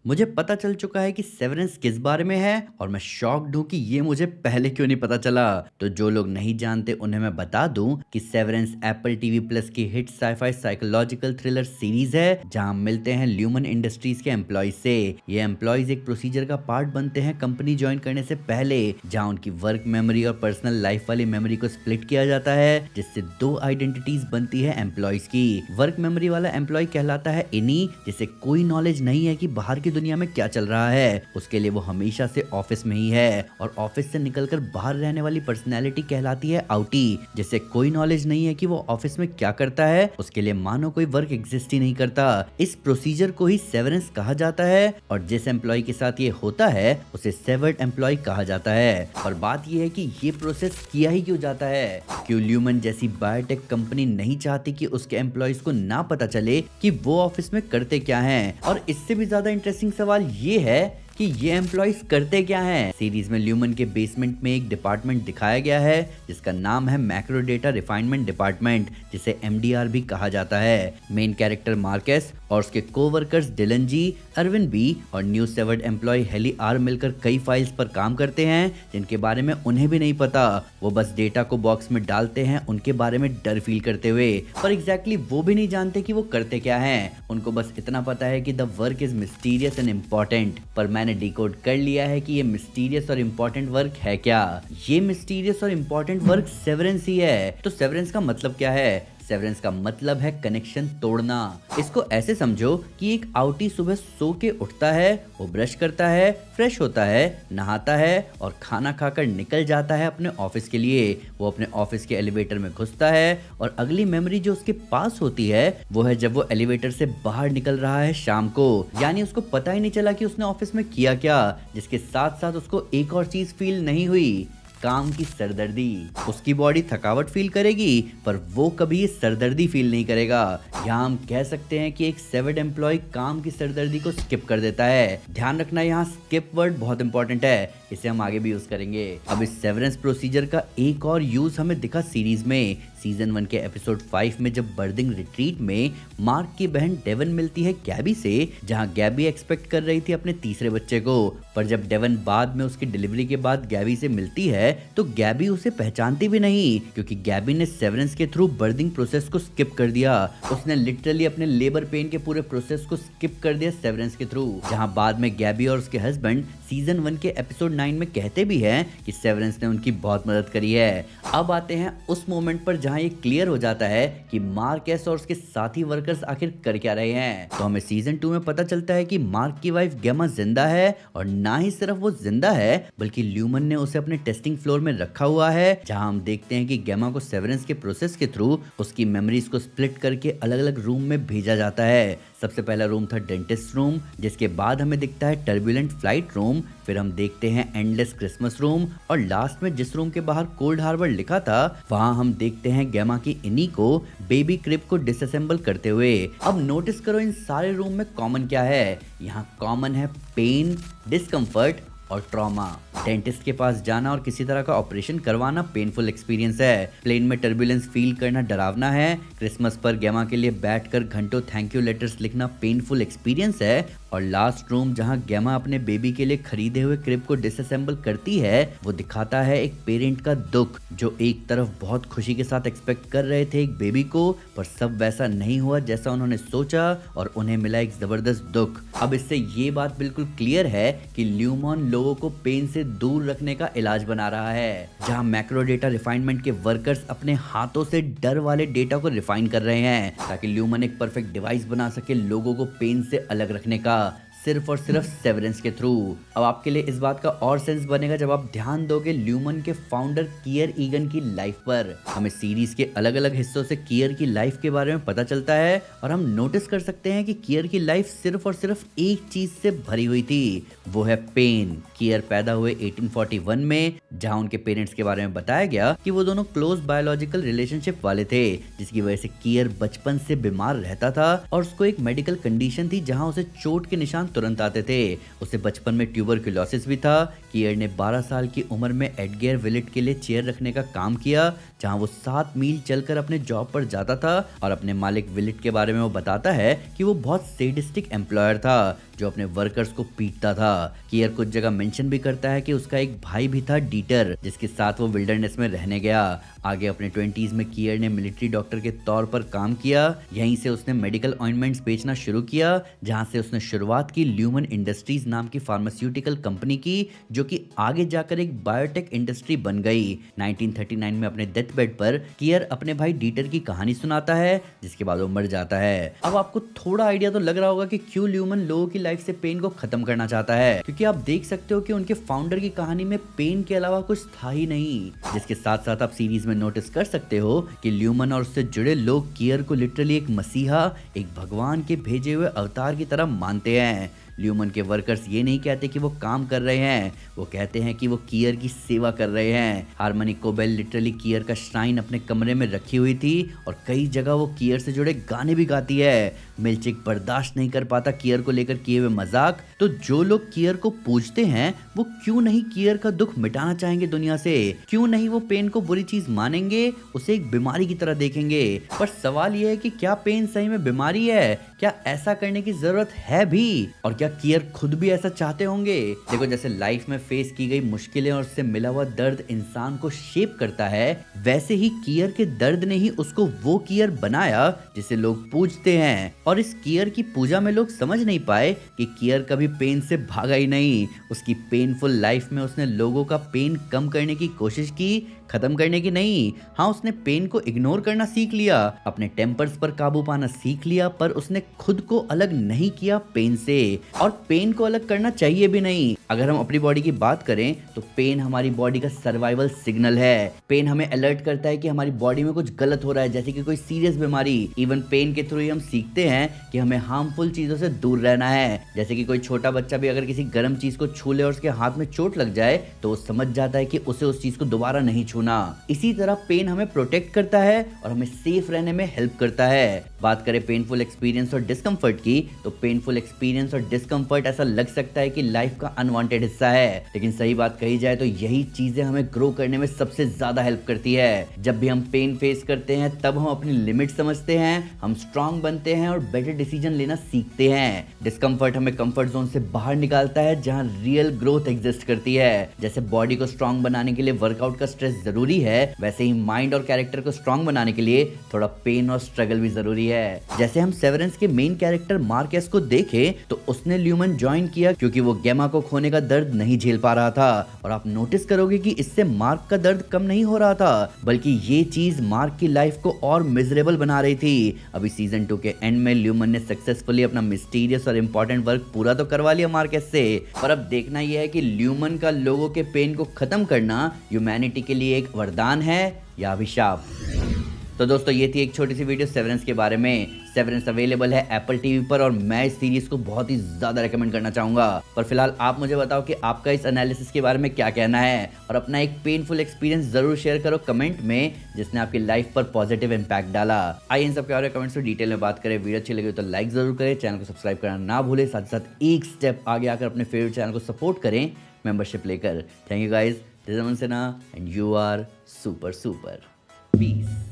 मुझे पता चल चुका है कि सेवरेंस किस बारे में है और मैं शॉक्ड हूँ कि ये मुझे पहले क्यों नहीं पता चला। तो जो लोग नहीं जानते उन्हें मैं बता दूं कि सेवरेंस एप्पल टीवी प्लस की hit sci-fi psychological thriller series है जहां मिलते हैं ल्यूमन इंडस्ट्रीज के एम्प्लॉयज से। ये एम्प्लॉयज एक प्रोसीजर का पार्ट बनते हैं कंपनी ज्वाइन करने से पहले, जहां उनकी वर्क मेमोरी और पर्सनल लाइफ वाली मेमोरी को स्प्लिट किया जाता है, जिससे दो आइडेंटिटीज बनती है एम्प्लॉयज की। वर्क मेमोरी वाला एम्प्लॉय कहलाता है इनी, जिसे कोई नॉलेज नहीं है कि बाहर की दुनिया में क्या चल रहा है। उसके लिए वो हमेशा से ऑफिस में ही है। और ऑफिस से निकलकर बाहर रहने वाली पर्सनैलिटी कहलाती है आउटी, जिसे कोई नॉलेज नहीं है कि वो ऑफिस में क्या करता है। उसके लिए मानो कोई वर्क एग्जिस्ट ही नहीं करता। इस प्रोसीजर को ही सेवरेंस कहा जाता है और जिस एम्प्लॉय के साथ ये होता है उसे सेवर्ड एम्प्लॉय कहा जाता है। और बात ये है कि ये प्रोसेस किया ही क्यों जाता है। क्यों ल्यूमन जैसी बायोटेक कंपनी नहीं चाहती कि उसके एम्प्लॉयज को ना पता चले कि वो ऑफिस में करते क्या हैं। और इससे भी ज्यादा इंटरेस्टिंग सवाल ये है कि ये एम्प्लॉयज करते क्या हैं। सीरीज में ल्यूमन के बेसमेंट में एक डिपार्टमेंट दिखाया गया है जिसका नाम है मैक्रो डेटा रिफाइनमेंट डिपार्टमेंट, जिसे एमडीआर भी कहा जाता है। मेन कैरेक्टर मार्केस और उसके coworkers Dylan G, Irving B और new severed employee Helly R मिलकर कई फाइल्स पर काम करते हैं जिनके बारे में उन्हें भी नहीं पता। वो बस डेटा को बॉक्स में डालते हैं उनके बारे में डर फील करते हुए, पर एग्जैक्टली वो भी नहीं जानते कि वो करते क्या हैं। उनको बस इतना पता है कि the work is mysterious and important. पर मैंने डिकोड कर लिया है कि ये मिस्टीरियस और इम्पोर्टेंट वर्क है क्या। ये मिस्टीरियस और इम्पोर्टेंट वर्क सेवरेंस ही है। तो सेवरेंस का मतलब क्या है? सेवरेंस का मतलब है कनेक्शन तोड़ना। इसको ऐसे समझो कि एक आउटी सुबह सो के उठता है, वो ब्रश करता है, फ्रेश होता है, नहाता है और खाना खाकर निकल जाता है अपने ऑफिस के लिए। वो अपने ऑफिस के एलिवेटर में घुसता है और अगली मेमोरी जो उसके पास होती है वो है जब वो एलिवेटर से बाहर निकल रहा है शाम को। यानी उसको पता ही नहीं चला कि उसने ऑफिस में किया क्या, जिसके साथ साथ उसको एक और चीज फील नहीं हुई, काम की सरदर्दी। उसकी बॉडी थकावट फील करेगी पर वो कभी ये सरदर्दी फील नहीं करेगा। यहाँ हम कह सकते हैं कि एक सेवर्ड एम्प्लॉय काम की सरदर्दी को स्किप कर देता है। ध्यान रखना यहाँ स्किप वर्ड बहुत इंपॉर्टेंट है, इसे हम आगे भी यूज करेंगे। अब इस सेवरेंस प्रोसीजर का एक और यूज हमें दिखा सीरीज में। सीजन 1 के एपिसोड 5 में जब बर्दिंग रिट्रीट में मार्क की बहन डेवन मिलती है गैबी से, जहां गैबी एक्सपेक्ट कर रही थी अपने तीसरे बच्चे को, पर जब डेवन बाद में उसकी डिलीवरी के बाद गैबी से मिलती है तो गैबी उसे पहचानती भी नहीं, क्योंकि गैबी ने सेवरेंस के थ्रू बर्दिंग प्रोसेस को स्किप कर दिया। उसने लिटरली अपने लेबर पेन के पूरे प्रोसेस को स्किप कर दिया सेवरेंस के थ्रू। जहां बाद में गैबी और उसके हस्बैंड सीजन 1 के एपिसोड 9 में कहते भी हैं कि सेवरेंस ने उनकी बहुत मदद करी है। अब आते हैं उस मोमेंट पर जहां ये क्लियर हो जाता है कि मार्केस और उसके साथी वर्कर्स आखिर कर क्या रहे हैं। तो हमें सीजन 2 में पता चलता है कि मार्क की वाइफ गेमा जिंदा है, और ना ही सिर्फ वो जिंदा है बल्कि ल्यूमन ने उसे अपने टेस्टिंग फ्लोर में रखा हुआ है, जहां हम देखते हैं कि गेमा को सेवरेंस के प्रोसेस के थ्रू उसकी मेमोरीज को स्प्लिट करके अलग अलग रूम में भेजा जाता है। सबसे पहला रूम था डेंटिस्ट रूम, जिसके बाद हमें दिखता है टर्बुलेंट फ्लाइट रूम, फिर हम देखते हैं एंडलेस क्रिसमस रूम, और लास्ट में जिस रूम के बाहर कोल्ड हार्बर लिखा था वहां हम देखते हैं गेमा की इनी को बेबी क्रिब को डिसअसेंबल करते हुए। अब नोटिस करो इन सारे रूम में कॉमन क्या है। यहाँ कॉमन है पेन, डिस्कम्फर्ट और ट्रॉमा। डेंटिस्ट के पास जाना और किसी तरह का ऑपरेशन करवाना पेनफुल एक्सपीरियंस है। प्लेन में टर्बुलेंस फील करना डरावना है। क्रिसमस पर गेमा के लिए बैठकर घंटों थैंक यू लेटर्स लिखना पेनफुल एक्सपीरियंस है। और लास्ट रूम जहां गेमा अपने बेबी के लिए खरीदे हुए क्रिब को डिसअसेंबल करती है, वो दिखाता है एक पेरेंट का दुख, जो एक तरफ बहुत खुशी के साथ एक्सपेक्ट कर रहे थे एक बेबी को, पर सब वैसा नहीं हुआ जैसा उन्होंने सोचा और उन्हें मिला एक जबरदस्त दुख। अब इससे ये बात बिल्कुल क्लियर है कि ल्यूमन लोगों को पेन से दूर रखने का इलाज बना रहा है। जहां मैक्रो डेटा रिफाइनमेंट के वर्कर्स अपने हाथों से डर वाले डेटा को रिफाइन कर रहे हैं ताकि ल्यूमन एक परफेक्ट डिवाइस बना सके लोगों को पेन से अलग रखने का, सिर्फ और सिर्फ सेवरेंस के थ्रू। अब आपके लिए इस बात का और सेंस बनेगा जब आप ध्यान दोगे ल्यूमन के फाउंडर कियर ईगन की लाइफ पर। हमें सीरीज के अलग अलग हिस्सों से कियर की लाइफ के बारे में पता चलता है और हम नोटिस कर सकते हैं कि कियर की लाइफ सिर्फ और सिर्फ एक चीज से भरी हुई थी, वो है पेन। कियर पैदा हुए 1841 में, जहां उनके पेरेंट्स के बारे में बताया गया कि वो दोनों क्लोज बायोलॉजिकल रिलेशनशिप वाले थे, जिसकी वजह से कियर बचपन से बीमार रहता था और उसको एक मेडिकल कंडीशन थी जहां उसे चोट के निशान तुरंत आते थे। उसे बचपन में ट्यूबरक्लोसिस भी था। कियर ने 12 साल की उम्र में एडगर विलेट के लिए चेयर रखने का काम किया, जहां वो 7 मील चलकर अपने जॉब पर जाता था। और अपने मालिक विलेट के बारे में वो बताता है कि वो बहुत सेडिस्टिक एम्प्लॉयर था जो अपने वर्कर्स को पीटता था। कियर कुछ जगह मेंशन भी करता है कि उसका एक भाई भी था, डीटर, जिसके साथ वो विल्डरनेस में रहने गया। आगे अपने 20s में कियर ने मिलिट्री डॉक्टर के तौर पर काम किया। यहीं से उसने मेडिकल ऑइंटमेंट्स बेचना शुरू किया, जहां से उसने शुरुआत की ल्यूमन इंडस्ट्रीज नाम की फार्मास्यूटिकल कंपनी की, जो कि आगे जाकर एक बायोटेक इंडस्ट्री बन गई। 1939 में अपने डेथ बेड पर कियर अपने भाई डीटर की कहानी सुनाता है, जिसके बाद वो मर जाता है। अब आपको थोड़ा आइडिया तो लग रहा होगा कि क्यों ल्यूमन लोगों की लाइफ से पेन को खत्म करना चाहता है, क्योंकि आप देख सकते हो कि उनके फाउंडर की कहानी में पेन के अलावा कुछ था ही नहीं। जिसके साथ साथ आप सीरीज में नोटिस कर सकते हो कि ल्यूमन और उससे जुड़े लोग कियर को लिटरली एक मसीहा, एक भगवान के भेजे हुए अवतार की तरह मानते हैं। ल्यूमन के वर्कर्स ये नहीं कहते कि वो काम कर रहे हैं, वो कहते हैं कि वो कियर की सेवा कर रहे हैं। हार्मनी कोबेल लिटरली कियर का श्राइन अपने कमरे में रखी हुई थी और कई जगह वो कियर से जुड़े गाने भी गाती है। मिल्चिक बर्दाश्त नहीं कर पाता कियर को लेकर किए हुए मजाक। तो जो लोग कियर को पूजते हैं वो क्यों नहीं कियर का दुख मिटाना चाहेंगे दुनिया से? क्यों नहीं वो पेन को बुरी चीज मानेंगे, उसे एक बीमारी की तरह देखेंगे? पर सवाल यह है कि क्या पेन सही में बीमारी है? क्या ऐसा करने की जरूरत है भी? और क्या कियर खुद भी ऐसा चाहते होंगे? देखो, जैसे लाइफ में फेस की गई मुश्किलें और उससे मिला हुआ दर्द इंसान को शेप करता है, वैसे ही कियर के दर्द ने ही उसको वो कियर बनाया जिसे लोग पूजते हैं। और इस कियर की पूजा में लोग समझ नहीं पाए कि कियर कभी पेन से भागा ही नहीं। उसकी पेनफुल लाइफ में उसने लोगों का पेन कम करने की कोशिश की, खत्म करने की नहीं। हाँ, उसने पेन को इग्नोर करना सीख लिया, अपने टेम्पर्स पर काबू पाना सीख लिया, पर उसने खुद को अलग नहीं किया पेन से। और पेन को अलग करना चाहिए भी नहीं। अगर हम अपनी बॉडी की बात करें तो पेन हमारी बॉडी का सर्वाइवल सिग्नल है। पेन हमें अलर्ट करता है कि हमारी बॉडी में कुछ गलत हो रहा है, जैसे कि कोई सीरियस बीमारी। इवन पेन के थ्रू ही हम सीखते हैं कि हमें हार्मफुल चीजों से दूर रहना है। जैसे कि कोई छोटा बच्चा भी अगर किसी गर्म चीज को छू ले और उसके हाथ में चोट लग जाए तो वो समझ जाता है कि उसे उस चीज को दोबारा नहीं छूना। इसी तरह पेन हमें प्रोटेक्ट करता है और हमें सेफ रहने में हेल्प करता है। बात करें पेनफुल एक्सपीरियंस और डिस्कम्फर्ट की, तो पेनफुल एक्सपीरियंस और डिस्कम्फर्ट ऐसा लग सकता है कि लाइफ का अनवांटेड हिस्सा है, लेकिन सही बात कही जाए तो यही चीजें हमें ग्रो करने में सबसे ज्यादा हेल्प करती है। जब भी हम पेन फेस करते हैं तब हम अपनी लिमिट समझते हैं, हम स्ट्रांग बनते हैं और बेटर डिसीजन लेना सीखते हैं। डिस्कम्फर्ट हमें कंफर्ट जोन से बाहर निकालता है जहां रियल ग्रोथ एग्जिस्ट करती है। जैसे बॉडी को स्ट्रांग बनाने के लिए वर्कआउट का स्ट्रेस जरूरी है, वैसे ही माइंड और कैरेक्टर को स्ट्रांग बनाने के लिए थोड़ा पेन और स्ट्रगल भी जरूरी है। जैसे हम सेवरेंस के मेन कैरेक्टर मार्केस को देखें तो उसने ल्यूमन ज्वाइन किया क्योंकि वो गेमा को खोने का दर्द नहीं झेल पा रहा था। और आप नोटिस करोगे कि इससे मार्क का दर्द कम नहीं हो रहा था, बल्कि ये चीज मार्क की लाइफ को और मिजरेबल बना रही थी। अभी सीजन 2 के एंड में ल्यूमन ने सक्सेसफुली अपना मिस्टीरियस और इंपॉर्टेंट वर्क पूरा तो करवा लिया मार्केस से, पर अब देखना यह है कि ल्यूमन का लोगों के पेन को खत्म करना ह्यूमैनिटी के लिए एक वरदान है या अभिशाप। तो दोस्तों, ये थी एक छोटी सी वीडियो सेवरेंस के बारे में। सेवरेंस अवेलेबल है एप्पल टीवी पर और मैं इस सीरीज को बहुत ही ज्यादा रेकमेंड करना चाहूंगा। पर फिलहाल आप मुझे बताओ कि आपका इस एनालिसिस के बारे में क्या कहना है, और अपना एक पेनफुल एक्सपीरियंस जरूर शेयर करो कमेंट में जिसने आपकी लाइफ पर पॉजिटिव इंपैक्ट डाला। आइए इन सब के बारे में कमेंट्स में डिटेल में बात करें। वीडियो अच्छी लगी तो लाइक जरूर करें, चैनल को सब्सक्राइब करना ना भूले, साथ ही साथ एक स्टेप आगे आकर अपने फेवरेट चैनल को सपोर्ट करें मेंबरशिप लेकर। Thank you guys, this is Aman Sinha and you are super super. Piece.